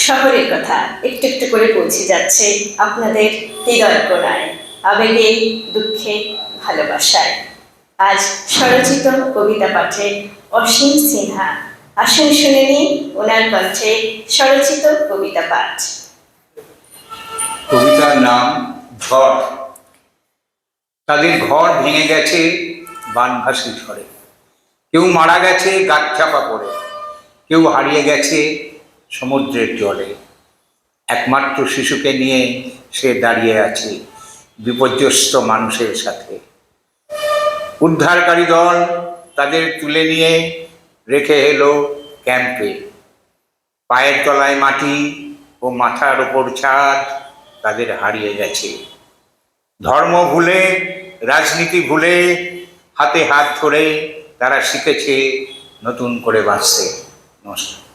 শহরের কথা একটু একটু করে পৌঁছে যাচ্ছে আপনাদের হৃদয় কোণায়, আবেগে, দুঃখে, ভালোবাসায়। আজ স্বরচিত কবিতা পাঠে অসীম সিনহা। আসুন শুনে নিন ওনার কণ্ঠে স্বরচিত কবিতা পাঠ। কবিতার নাম ঝড়। তাদের ঘর ভেঙে গেছে বানভাসী ঝড়ে, কেউ মারা গেছে গাছ চাপা পড়ে, কেউ হারিয়ে গেছে সমুদ্রের জলে। একমাত্র শিশুকে নিয়ে সে দাঁড়িয়ে আছে বিপর্যস্ত মানুষের সাথে। উদ্ধারকারী দল তাদের তুলে নিয়ে রেখে এলো ক্যাম্পে। পায়ের তলায় মাটি ও মাথার ওপর ছাদ তাদের হারিয়ে গেছে। ধর্ম ভুলে, রাজনীতি ভুলে, হাতে হাত ধরে তারা শিখেছে নতুন করে বাঁচতে। নমস্কার।